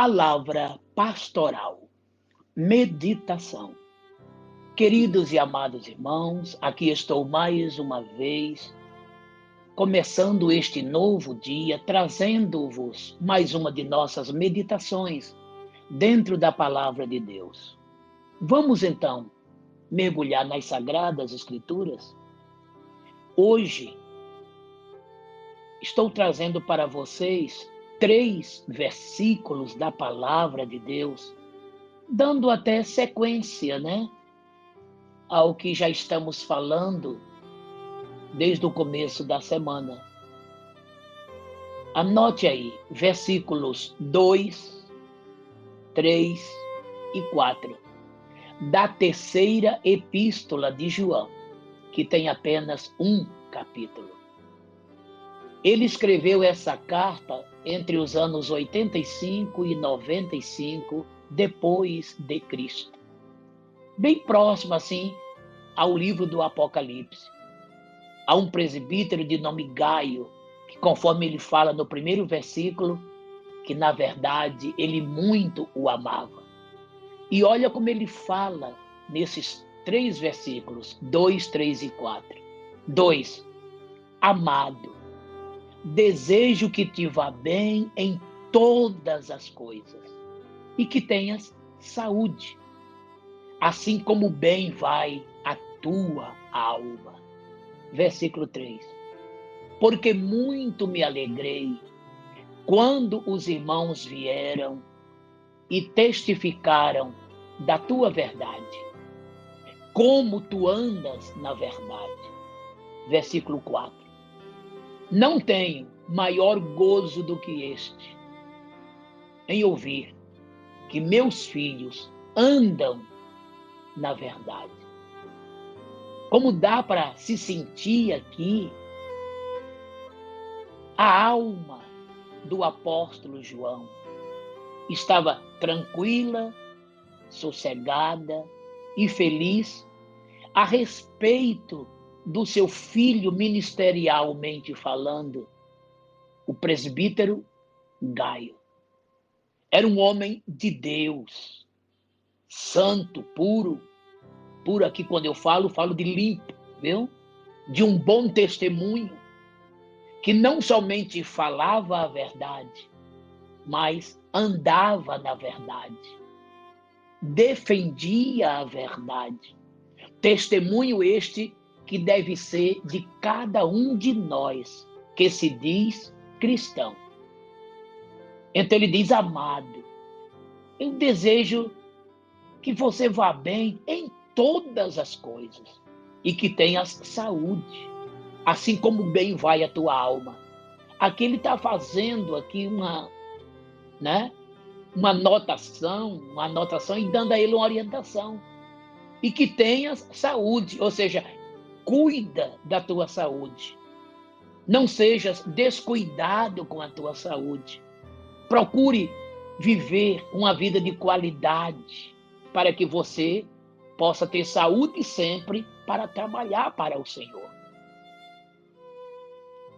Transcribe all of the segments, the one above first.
Palavra pastoral, meditação. Queridos e amados irmãos, aqui estou mais uma vez, começando este novo dia, trazendo-vos mais uma de nossas meditações dentro da Palavra de Deus. Vamos então mergulhar nas Sagradas Escrituras? Hoje, estou trazendo para vocês 3 versículos da Palavra de Deus, dando até sequência, ao que já estamos falando desde o começo da semana. Anote aí, versículos 2, 3 e 4, da terceira epístola de João, que tem apenas um capítulo. Ele escreveu essa carta entre os anos 85 e 95 depois de Cristo. Bem próximo, assim, ao livro do Apocalipse. Há um presbítero de nome Gaio, que conforme ele fala no primeiro versículo, que na verdade ele muito o amava. E olha como ele fala nesses 3 versículos, 2, 3 e 4. 2. Amado, desejo que te vá bem em todas as coisas e que tenhas saúde, assim como bem vai a tua alma. Versículo 3. Porque muito me alegrei quando os irmãos vieram e testificaram da tua verdade, como tu andas na verdade. Versículo 4. Não tenho maior gozo do que este, em ouvir que meus filhos andam na verdade. Como dá para se sentir aqui a alma do apóstolo João estava tranquila, sossegada e feliz a respeito do seu filho, ministerialmente falando, o presbítero Gaio. Era um homem de Deus, santo, puro. Puro aqui, quando eu falo de limpo, viu? De um bom testemunho, que não somente falava a verdade, mas andava na verdade, defendia a verdade. Testemunho este que deve ser de cada um de nós que se diz cristão. Então ele diz: amado, eu desejo que você vá bem em todas as coisas e que tenhas saúde, assim como bem vai a tua alma. Aqui ele está fazendo aqui uma anotação e dando a ele uma orientação. E que tenhas saúde, ou seja, cuida da tua saúde. Não sejas descuidado com a tua saúde. Procure viver uma vida de qualidade para que você possa ter saúde sempre para trabalhar para o Senhor.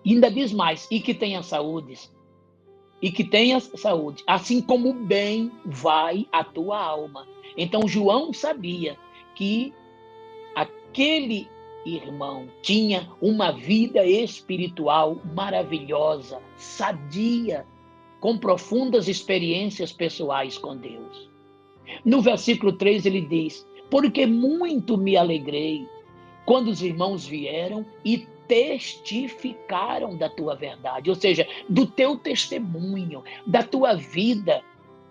E ainda diz mais, e que tenhas saúde, assim como bem vai a tua alma. Então João sabia que aquele irmão tinha uma vida espiritual maravilhosa, sadia, com profundas experiências pessoais com Deus. No versículo 3 ele diz: porque muito me alegrei quando os irmãos vieram e testificaram da tua verdade, ou seja, do teu testemunho, da tua vida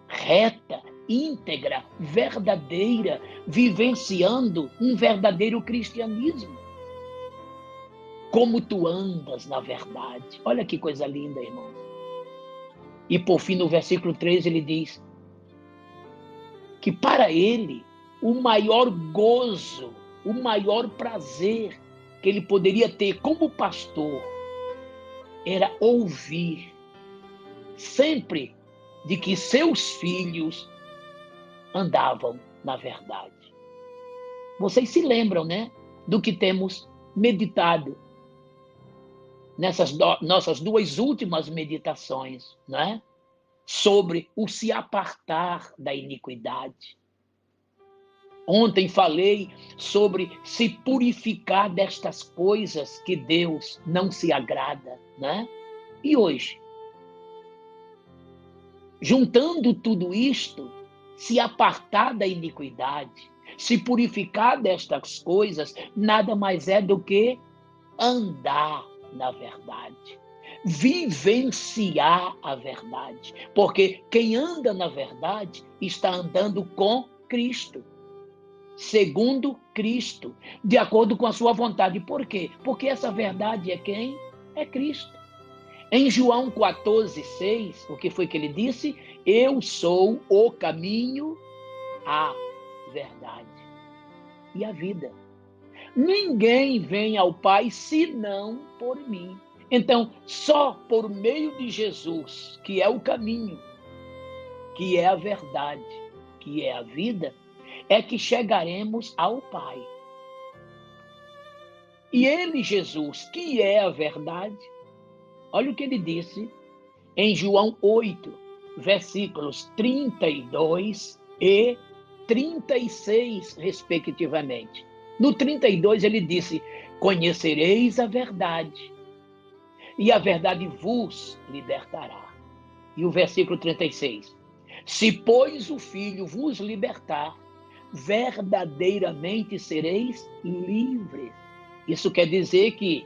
reta, íntegra, verdadeira, vivenciando um verdadeiro cristianismo. Como tu andas na verdade. Olha que coisa linda, irmãos. E por fim, no versículo 3, ele diz que para ele o maior gozo, o maior prazer que ele poderia ter como pastor era ouvir sempre de que seus filhos andavam na verdade. Vocês se lembram, do que temos meditado nessas nossas 2 últimas meditações, sobre o se apartar da iniquidade. Ontem falei sobre se purificar destas coisas que Deus não se agrada, né? E hoje, juntando tudo isto, se apartar da iniquidade, se purificar destas coisas, nada mais é do que andar na verdade, vivenciar a verdade, porque quem anda na verdade está andando com Cristo, segundo Cristo, de acordo com a sua vontade. Por quê? Porque essa verdade é quem? É Cristo. Em João 14:6, o que foi que ele disse? Eu sou o caminho, a verdade e a vida. Ninguém vem ao Pai senão por mim. Então, só por meio de Jesus, que é o caminho, que é a verdade, que é a vida, é que chegaremos ao Pai. E ele, Jesus, que é a verdade, olha o que ele disse em João 8, versículos 32 e 36, respectivamente. No 32 ele disse: conhecereis a verdade, e a verdade vos libertará. E o versículo 36: se, pois, o Filho vos libertar, verdadeiramente sereis livres. Isso quer dizer que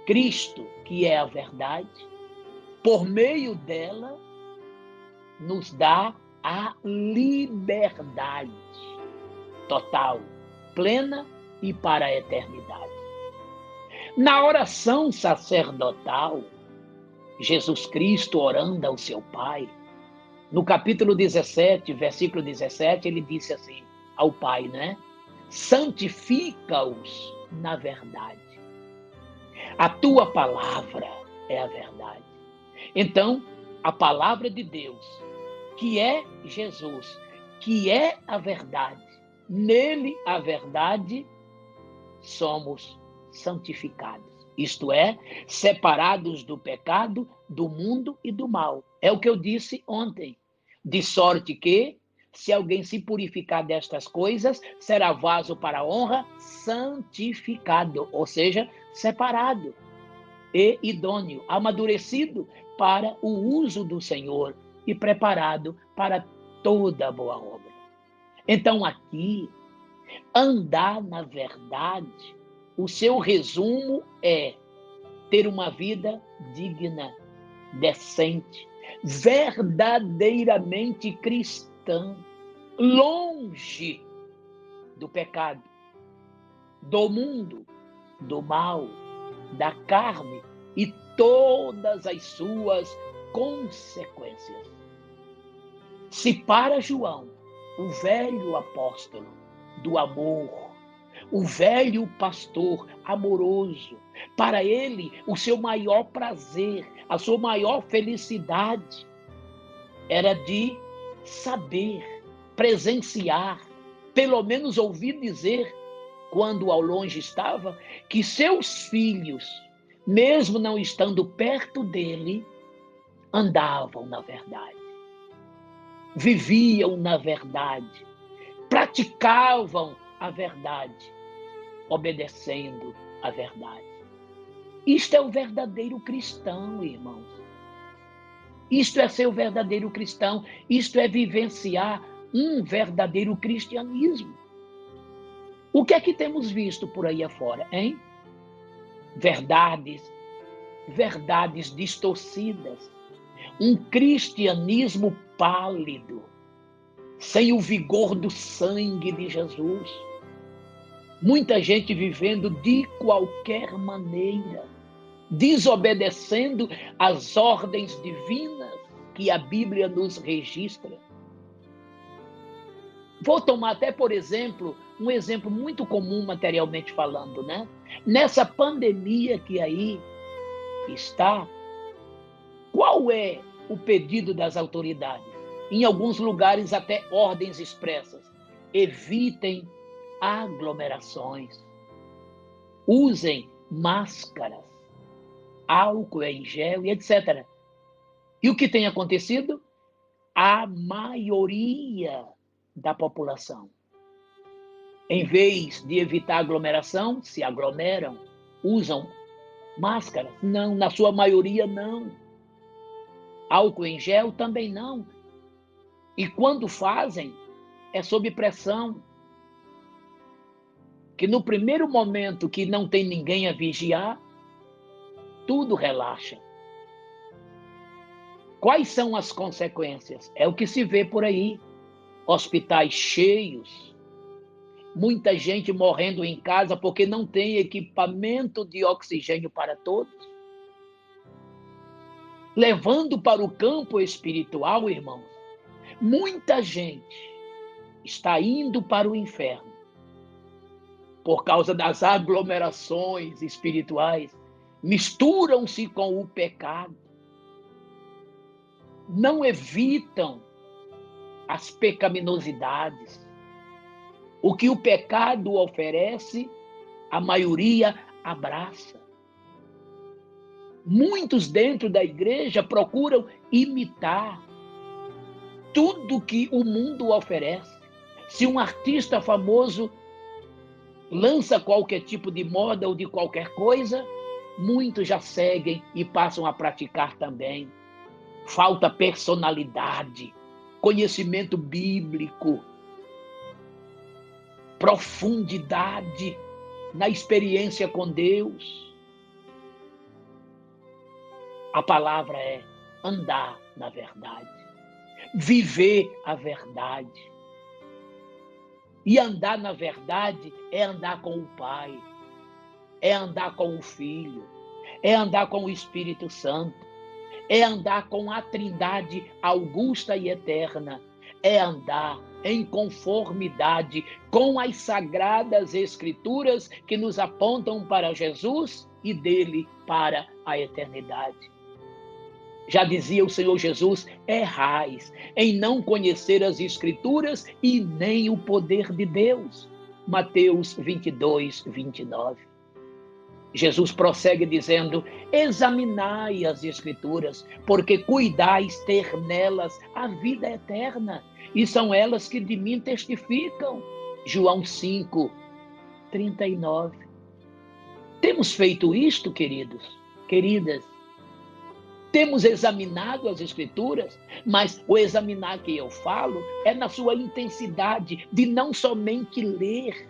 Cristo, que é a verdade, por meio dela, nos dá a liberdade total, plena e para a eternidade. Na oração sacerdotal, Jesus Cristo orando ao seu Pai, no capítulo 17, versículo 17, ele disse assim ao Pai, né? Santifica-os na verdade. A tua palavra é a verdade. Então, a palavra de Deus, que é Jesus, que é a verdade, nele a verdade, somos santificados. Isto é, separados do pecado, do mundo e do mal. É o que eu disse ontem. De sorte que, se alguém se purificar destas coisas, será vaso para a honra, santificado, ou seja, separado e idôneo, amadurecido para o uso do Senhor e preparado para toda boa obra. Então, aqui, andar na verdade, o seu resumo é ter uma vida digna, decente, verdadeiramente cristã, longe do pecado, do mundo, do mal, da carne e todas as suas consequências. Se para João, o velho apóstolo do amor, o velho pastor amoroso, para ele, o seu maior prazer, a sua maior felicidade era de saber, presenciar, pelo menos ouvir dizer, quando ao longe estava, que seus filhos, mesmo não estando perto dele, andavam na verdade, viviam na verdade, praticavam a verdade, obedecendo a verdade. Isto é o verdadeiro cristão, irmãos. Isto é ser o verdadeiro cristão. Isto é vivenciar um verdadeiro cristianismo. O que é que temos visto por aí afora, hein? Verdades distorcidas. Um cristianismo pálido, sem o vigor do sangue de Jesus. Muita gente vivendo de qualquer maneira, desobedecendo às ordens divinas que a Bíblia nos registra. Vou tomar até, por exemplo, um exemplo muito comum materialmente falando, né? Nessa pandemia que aí está, qual é o pedido das autoridades? Em alguns lugares até ordens expressas. Evitem aglomerações. Usem máscaras, álcool em gel e etc. E o que tem acontecido? A maioria da população, em vez de evitar aglomeração, se aglomeram, usam máscara. Não, na sua maioria não. Álcool em gel também não. E quando fazem, é sob pressão. Que no primeiro momento que não tem ninguém a vigiar, tudo relaxa. Quais são as consequências? É o que se vê por aí. Hospitais cheios, muita gente morrendo em casa porque não tem equipamento de oxigênio para todos. Levando para o campo espiritual, irmãos, muita gente está indo para o inferno por causa das aglomerações espirituais, misturam-se com o pecado, não evitam as pecaminosidades. O que o pecado oferece, a maioria abraça. Muitos dentro da igreja procuram imitar tudo que o mundo oferece. Se um artista famoso lança qualquer tipo de moda ou de qualquer coisa, muitos já seguem e passam a praticar também. Falta personalidade, conhecimento bíblico, profundidade na experiência com Deus. A palavra é andar na verdade, viver a verdade. E andar na verdade é andar com o Pai, é andar com o Filho, é andar com o Espírito Santo, é andar com a Trindade augusta e eterna, é andar em conformidade com as sagradas Escrituras que nos apontam para Jesus e dele para a eternidade. Já dizia o Senhor Jesus, errais em não conhecer as Escrituras e nem o poder de Deus. Mateus 22, 29. Jesus prossegue dizendo, examinai as Escrituras, porque cuidais ter nelas a vida eterna, e são elas que de mim testificam. João 5, 39. Temos feito isto, queridos, queridas? Temos examinado as Escrituras, mas o examinar que eu falo é na sua intensidade de não somente ler,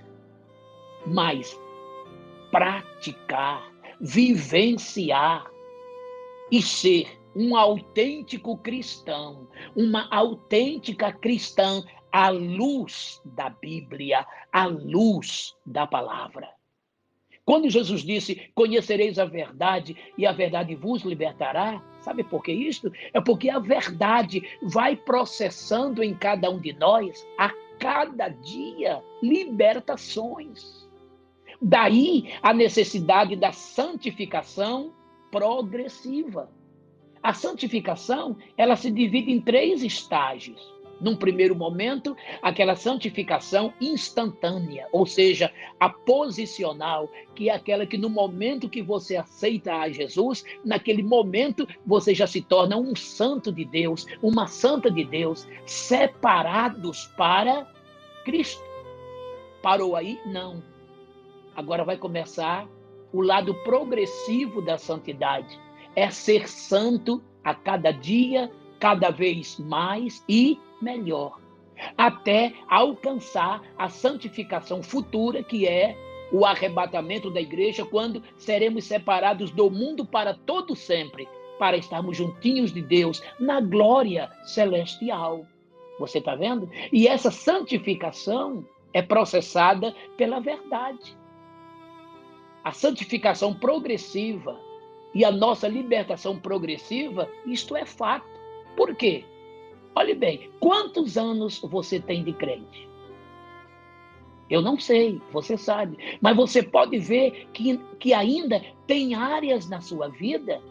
mas praticar, vivenciar e ser um autêntico cristão, uma autêntica cristã à luz da Bíblia, à luz da palavra. Quando Jesus disse, conhecereis a verdade e a verdade vos libertará, sabe por que isto? É porque a verdade vai processando em cada um de nós, a cada dia, libertações. Daí a necessidade da santificação progressiva. A santificação, ela se divide em 3 estágios. Num primeiro momento, aquela santificação instantânea, ou seja, a posicional, que é aquela que no momento que você aceita a Jesus, naquele momento você já se torna um santo de Deus, uma santa de Deus, separados para Cristo. Parou aí? Não. Agora vai começar o lado progressivo da santidade. É ser santo a cada dia, cada vez mais e melhor, até alcançar a santificação futura, que é o arrebatamento da igreja, quando seremos separados do mundo para todo sempre, para estarmos juntinhos de Deus na glória celestial. Você está vendo? E essa santificação é processada pela verdade. A santificação progressiva e a nossa libertação progressiva, isto é fato. Por quê? Olhe bem, quantos anos você tem de crente? Eu não sei, você sabe. Mas você pode ver que ainda tem áreas na sua vida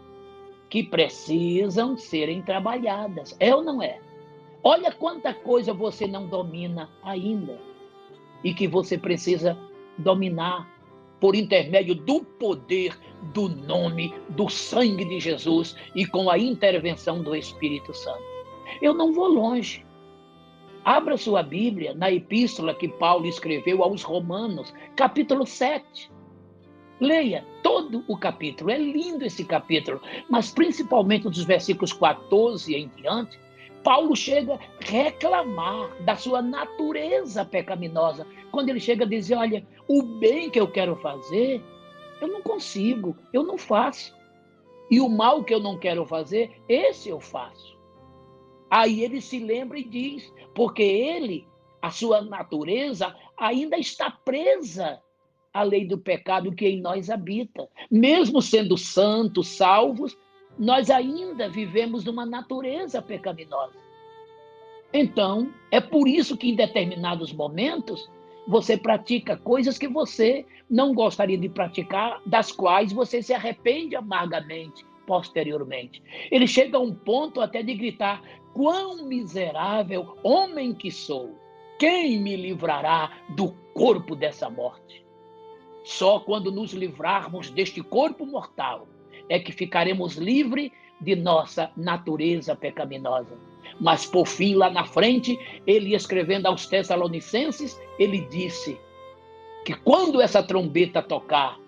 que precisam serem trabalhadas. É ou não é? Olha quanta coisa você não domina ainda e que você precisa dominar. por intermédio do poder, do nome, do sangue de Jesus e com a intervenção do Espírito Santo. Eu não vou longe. Abra sua Bíblia na epístola que Paulo escreveu aos Romanos, capítulo 7. Leia todo o capítulo, é lindo esse capítulo, mas principalmente dos versículos 14 em diante, Paulo chega a reclamar da sua natureza pecaminosa, quando ele chega a dizer, olha, o bem que eu quero fazer, eu não consigo, eu não faço. E o mal que eu não quero fazer, esse eu faço. Aí ele se lembra e diz, porque ele, a sua natureza, ainda está presa à lei do pecado que em nós habita. Mesmo sendo santos, salvos, nós ainda vivemos numa natureza pecaminosa. Então, é por isso que em determinados momentos, você pratica coisas que você não gostaria de praticar, das quais você se arrepende amargamente posteriormente. Ele chega a um ponto até de gritar, quão miserável homem que sou! Quem me livrará do corpo dessa morte? Só quando nos livrarmos deste corpo mortal é que ficaremos livres de nossa natureza pecaminosa. Mas, por fim, lá na frente, ele escrevendo aos Tessalonicenses, ele disse que quando essa trombeta tocar,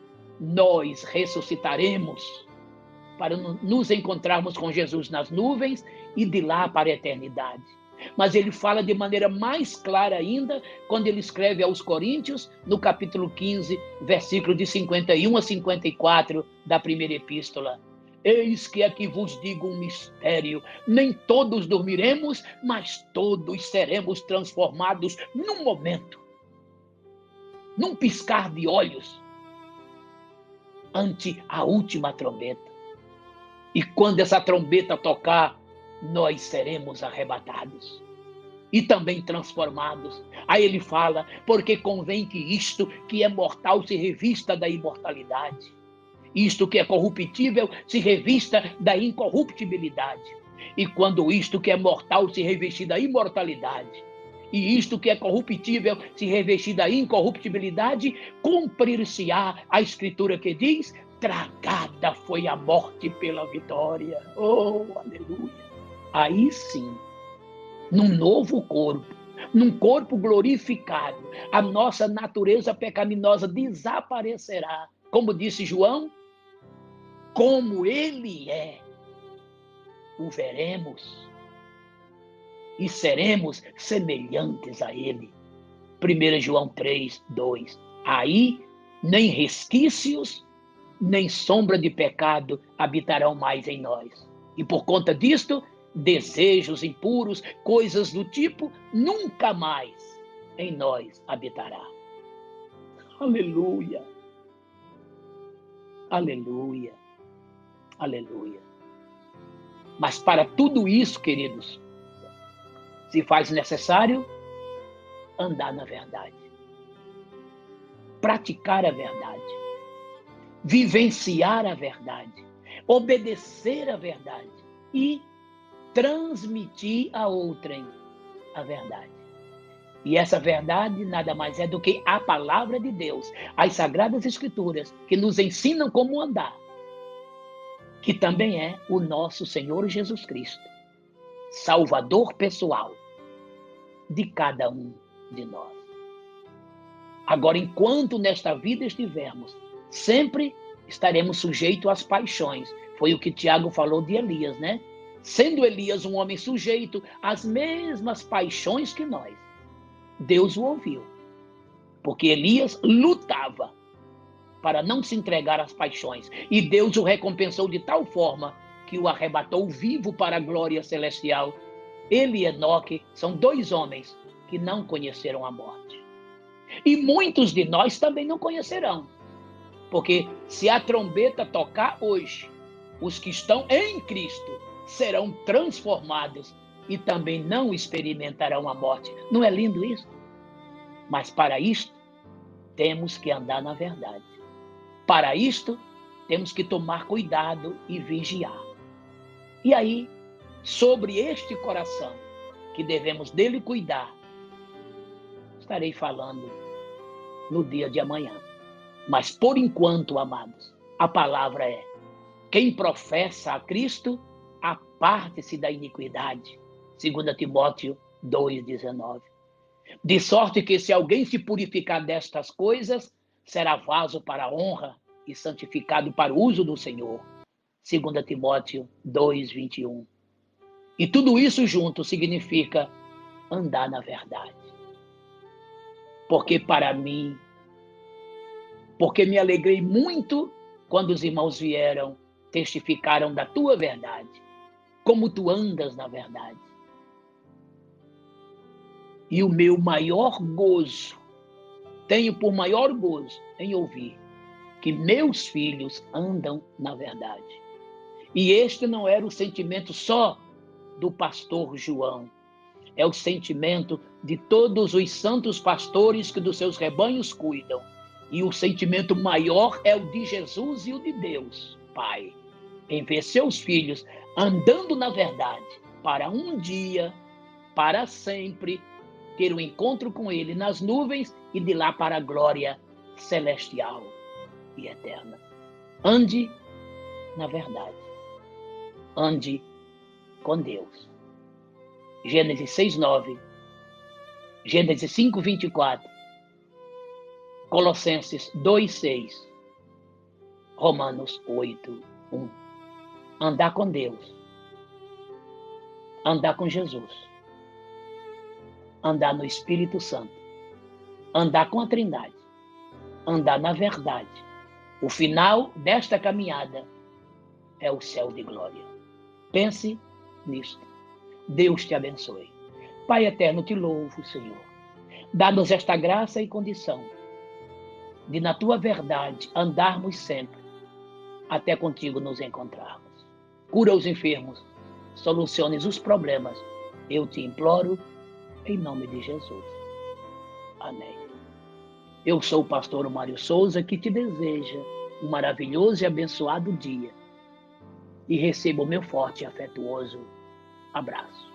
nós ressuscitaremos para nos encontrarmos com Jesus nas nuvens e de lá para a eternidade. Mas ele fala de maneira mais clara ainda, quando ele escreve aos Coríntios, no capítulo 15, versículo de 51 a 54 da primeira epístola. Eis que aqui vos digo um mistério, nem todos dormiremos, mas todos seremos transformados num momento, num piscar de olhos, ante a última trombeta. E quando essa trombeta tocar, nós seremos arrebatados e também transformados. Aí ele fala, porque convém que isto que é mortal se revista da imortalidade. Isto que é corruptível se revista da incorruptibilidade. E quando isto que é mortal se revestir da imortalidade, e isto que é corruptível se revestir da incorruptibilidade, cumprir-se-á a escritura que diz, tragada foi a morte pela vitória. Oh, aleluia! Aí sim, num novo corpo, num corpo glorificado, a nossa natureza pecaminosa desaparecerá. Como disse João, como ele é, o veremos e seremos semelhantes a ele. 1 João 3, 2. Aí, nem resquícios, nem sombra de pecado habitarão mais em nós. E por conta disto, desejos impuros, coisas do tipo, nunca mais em nós habitará. Aleluia! Aleluia! Aleluia! Mas para tudo isso, queridos, se faz necessário andar na verdade, praticar a verdade, vivenciar a verdade, obedecer a verdade e transmitir a outrem a verdade. E essa verdade nada mais é do que a palavra de Deus, as Sagradas Escrituras, que nos ensinam como andar, que também é o nosso Senhor Jesus Cristo, Salvador pessoal de cada um de nós. Agora, enquanto nesta vida estivermos, sempre estaremos sujeitos às paixões. Foi o que Tiago falou de Elias, né? Sendo Elias um homem sujeito às mesmas paixões que nós, Deus o ouviu, porque Elias lutava para não se entregar às paixões, e Deus o recompensou de tal forma que o arrebatou vivo para a glória celestial. Ele e Enoque são dois homens que não conheceram a morte. E muitos de nós também não conhecerão, porque se a trombeta tocar hoje, os que estão em Cristo serão transformados e também não experimentarão a morte. Não é lindo isso? Mas para isto, temos que andar na verdade. Para isto, temos que tomar cuidado e vigiar. E aí, sobre este coração, que devemos dele cuidar, estarei falando no dia de amanhã. Mas por enquanto, amados, a palavra é: quem professa a Cristo, aparte-se da iniquidade. 2 Timóteo 2,19. De sorte que se alguém se purificar destas coisas, será vaso para a honra e santificado para o uso do Senhor. 2 Timóteo 2,21. E tudo isso junto significa andar na verdade. Porque me alegrei muito quando os irmãos vieram, testificaram da tua verdade, como tu andas na verdade. E o meu maior gozo, tenho por maior gozo em ouvir que meus filhos andam na verdade. E este não era o sentimento só do pastor João, é o sentimento de todos os santos pastores que dos seus rebanhos cuidam. E o sentimento maior é o de Jesus e o de Deus, Pai, em ver seus filhos andando na verdade, para um dia, para sempre, ter um encontro com Ele nas nuvens e de lá para a glória celestial e eterna. Ande na verdade. Ande com Deus. Gênesis 6:9, Gênesis 5:24, Colossenses 2:6, Romanos 8:1. Andar com Deus, andar com Jesus, andar no Espírito Santo, andar com a Trindade, andar na verdade. O final desta caminhada é o céu de glória. Pense nisto. Deus te abençoe. Pai eterno, te louvo, Senhor. Dá-nos esta graça e condição de, na tua verdade, andarmos sempre, até contigo nos encontrarmos. Cura os enfermos, soluciones os problemas. Eu te imploro, em nome de Jesus. Amém. Eu sou o pastor Mário Souza, que te deseja um maravilhoso e abençoado dia. E receba o meu forte e afetuoso abraço.